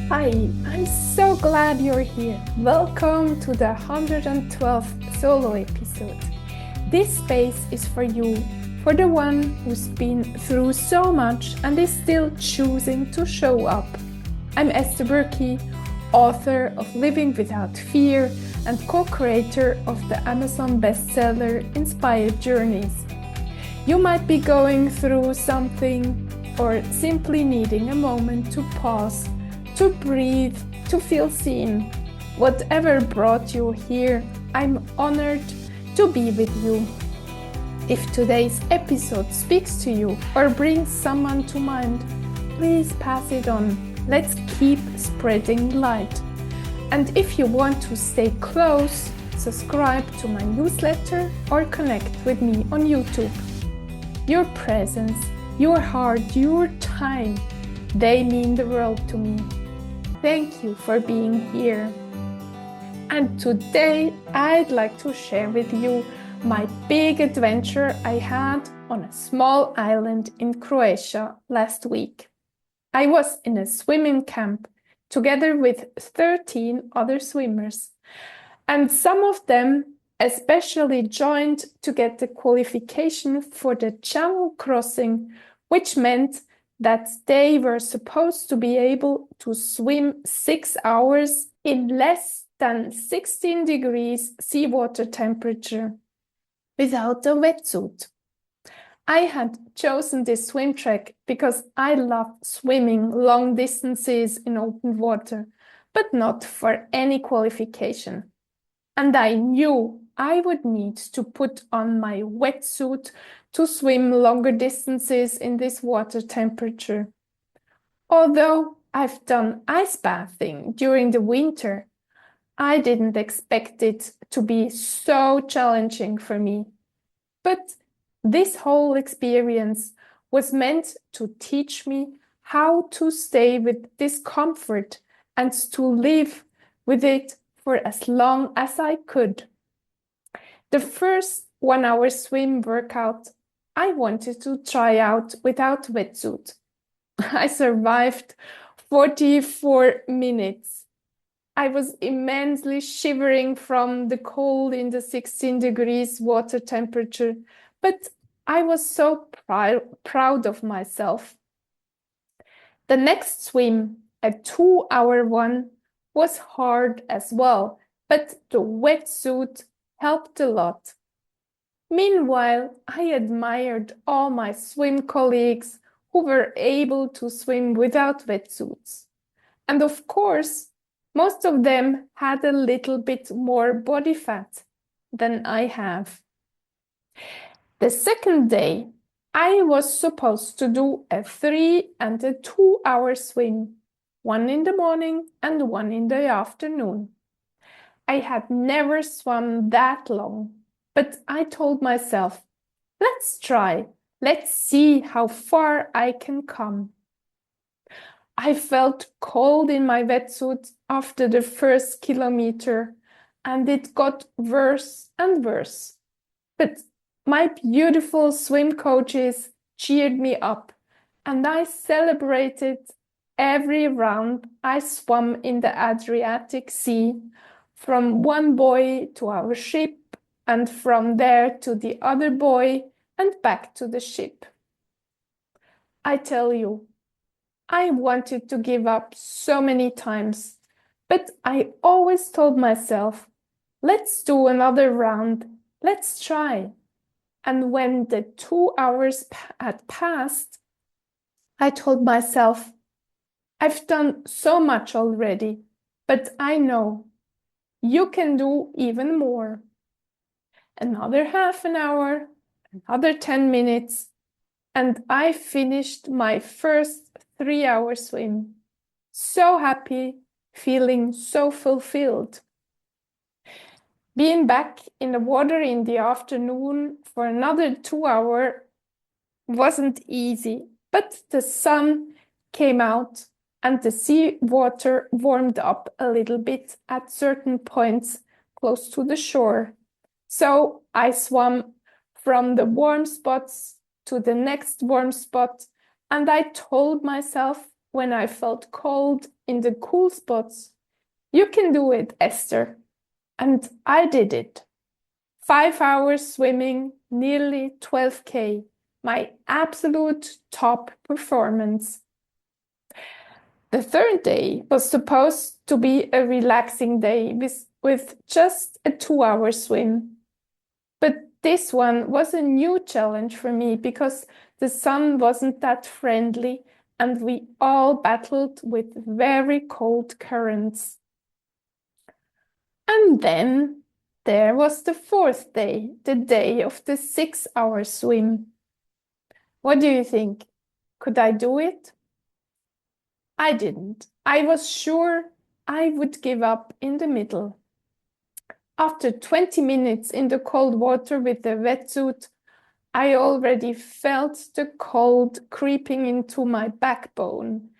Hi, I'm so glad you're here. Welcome to the 112th solo episode. This space is for you, for the one who's been through so much and is still choosing to show up. I'm Esther Buerki, author of Living Without Fear and co-creator of the Amazon bestseller Inspired Journeys. You might be going through something or simply needing a moment to pause, to breathe, to feel seen. Whatever brought you here, I'm honored to be with you. If today's episode speaks to you or brings someone to mind, please pass it on. Let's keep spreading light. And if you want to stay close, subscribe to my newsletter or connect with me on YouTube. Your presence, your heart, your time, they mean the world to me. Thank you for being here. And today I'd like to share with you my big adventure I had on a small island in Croatia last week. I was in a swimming camp together with 13 other swimmers, and some of them especially joined to get the qualification for the channel crossing, which meant that they were supposed to be able to swim 6 hours in less than 16 degrees seawater temperature without a wetsuit. I had chosen this swim track because I love swimming long distances in open water, but not for any qualification. And I knew I would need to put on my wetsuit to swim longer distances in this water temperature. Although I've done ice bathing during the winter, I didn't expect it to be so challenging for me. But this whole experience was meant to teach me how to stay with discomfort and to live with it for as long as I could. The first 1 hour swim workout, I wanted to try out without wetsuit. I survived 44 minutes. I was immensely shivering from the cold in the 16 degrees water temperature, but I was so proud of myself. The next swim, a 2 hour one, was hard as well, but the wetsuit helped a lot. Meanwhile, I admired all my swim colleagues who were able to swim without wetsuits. And of course, most of them had a little bit more body fat than I have. The second day, I was supposed to do a 3 and a 2 hour swim, one in the morning and one in the afternoon. I had never swum that long, but I told myself, let's try. Let's see how far I can come. I felt cold in my wetsuit after the first kilometer, and it got worse and worse. But my beautiful swim coaches cheered me up, and I celebrated every round I swam in the Adriatic Sea, from one buoy to our ship, and from there to the other buoy and back to the ship. I tell you, I wanted to give up so many times, but I always told myself, let's do another round, let's try. And when the 2 hours had passed, I told myself, I've done so much already, but I know you can do even more. Another half an hour, another 10 minutes, and I finished my first 3 hour swim. So happy, feeling so fulfilled. Being back in the water in the afternoon for another 2 hours wasn't easy, but the sun came out and the sea water warmed up a little bit at certain points close to the shore. So I swam from the warm spots to the next warm spot, and I told myself when I felt cold in the cool spots. You can do it, Esther. And I did it. 5 hours swimming, nearly 12K, my absolute top performance. The third day was supposed to be a relaxing day with just a 2-hour swim. But this one was a new challenge for me because the sun wasn't that friendly and we all battled with very cold currents. And then there was the fourth day, the day of the 6-hour swim. What do you think? Could I do it? I didn't. I was sure I would give up in the middle. After 20 minutes in the cold water with the wetsuit, I already felt the cold creeping into my backbone.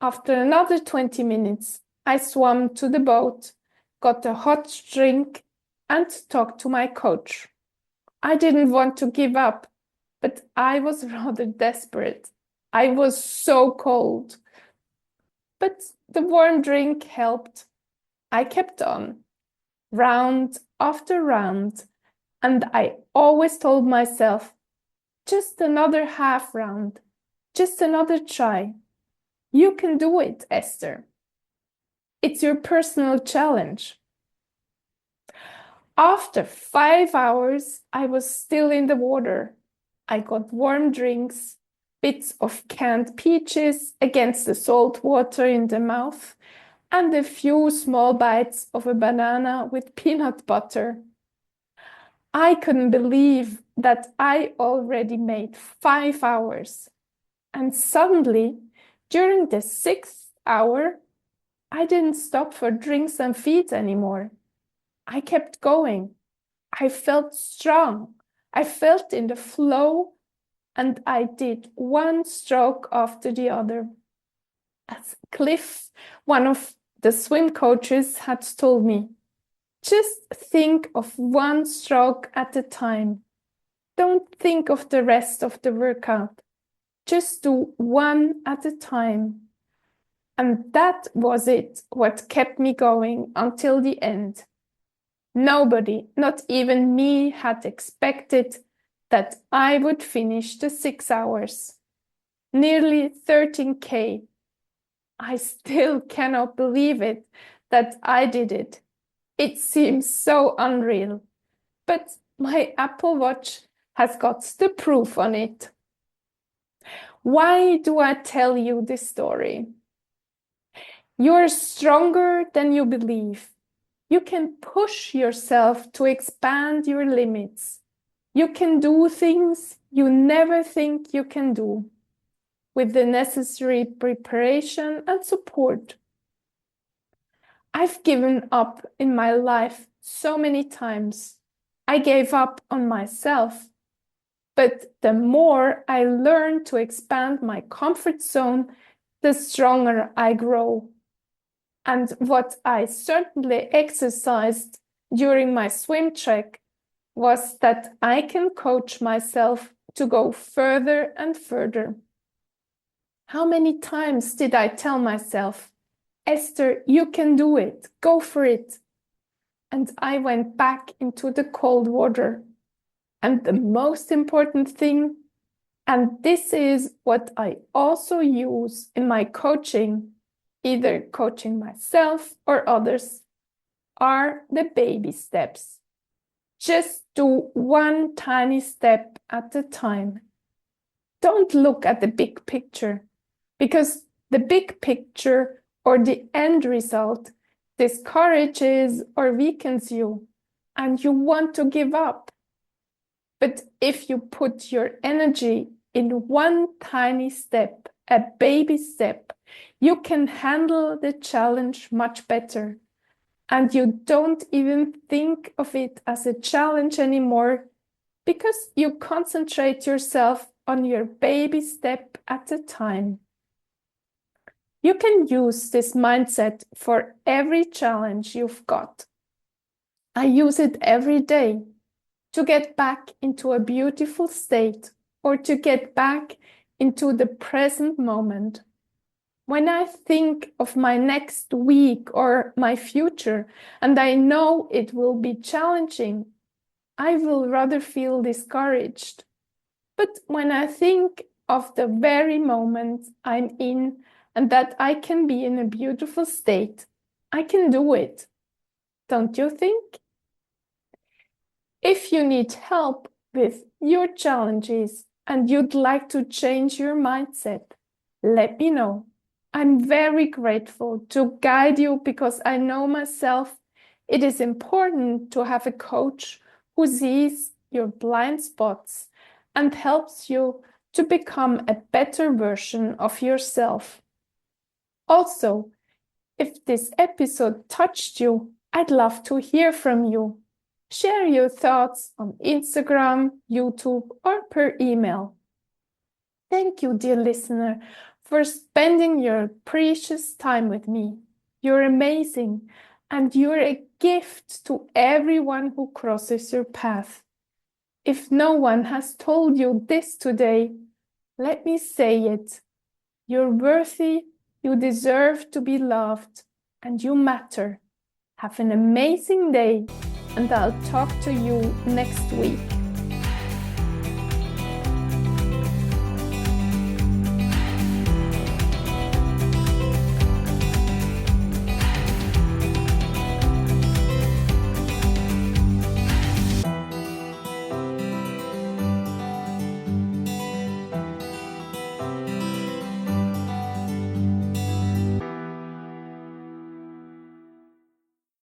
After another 20 minutes, I swam to the boat, got a hot drink, and talked to my coach. I didn't want to give up, but I was rather desperate. I was so cold. But the warm drink helped. I kept on, round after round, and I always told myself, just another half round, just another try. You can do it, Esther. It's your personal challenge. After 5 hours, I was still in the water. I got warm drinks, bits of canned peaches against the salt water in the mouth, and a few small bites of a banana with peanut butter. I couldn't believe that I already made 5 hours. And suddenly, during the 6th hour, I didn't stop for drinks and feeds anymore. I kept going. I felt strong. I felt in the flow, and I did one stroke after the other. As Cliff, one of the swim coaches, had told me, just think of one stroke at a time. Don't think of the rest of the workout. Just do one at a time. And that was it, what kept me going until the end. Nobody, not even me, had expected that I would finish the 6 hours. Nearly 13K. I still cannot believe it that I did it. It seems so unreal. But my Apple Watch has got the proof on it. Why do I tell you this story? You're stronger than you believe. You can push yourself to expand your limits. You can do things you never think you can do with the necessary preparation and support. I've given up in my life so many times. I gave up on myself. But the more I learn to expand my comfort zone, the stronger I grow. And what I certainly exercised during my swim trek was that I can coach myself to go further and further. How many times did I tell myself, Esther, you can do it, go for it. And I went back into the cold water. And the most important thing, and this is what I also use in my coaching, either coaching myself or others, are the baby steps. Just do one tiny step at a time. Don't look at the big picture, because the big picture or the end result discourages or weakens you, and you want to give up. But if you put your energy in one tiny step, a baby step, you can handle the challenge much better. And you don't even think of it as a challenge anymore because you concentrate yourself on your baby step at a time. You can use this mindset for every challenge you've got. I use it every day to get back into a beautiful state or to get back into the present moment. When I think of my next week or my future, and I know it will be challenging, I will rather feel discouraged. But when I think of the very moment I'm in and that I can be in a beautiful state, I can do it. Don't you think? If you need help with your challenges and you'd like to change your mindset, let me know. I'm very grateful to guide you because I know myself it is important to have a coach who sees your blind spots and helps you to become a better version of yourself. Also, if this episode touched you, I'd love to hear from you. Share your thoughts on Instagram, YouTube, or per email. Thank you, dear listener, for spending your precious time with me. You're amazing, and you're a gift to everyone who crosses your path. If no one has told you this today, let me say it. You're worthy, you deserve to be loved, and you matter. Have an amazing day, and I'll talk to you next week.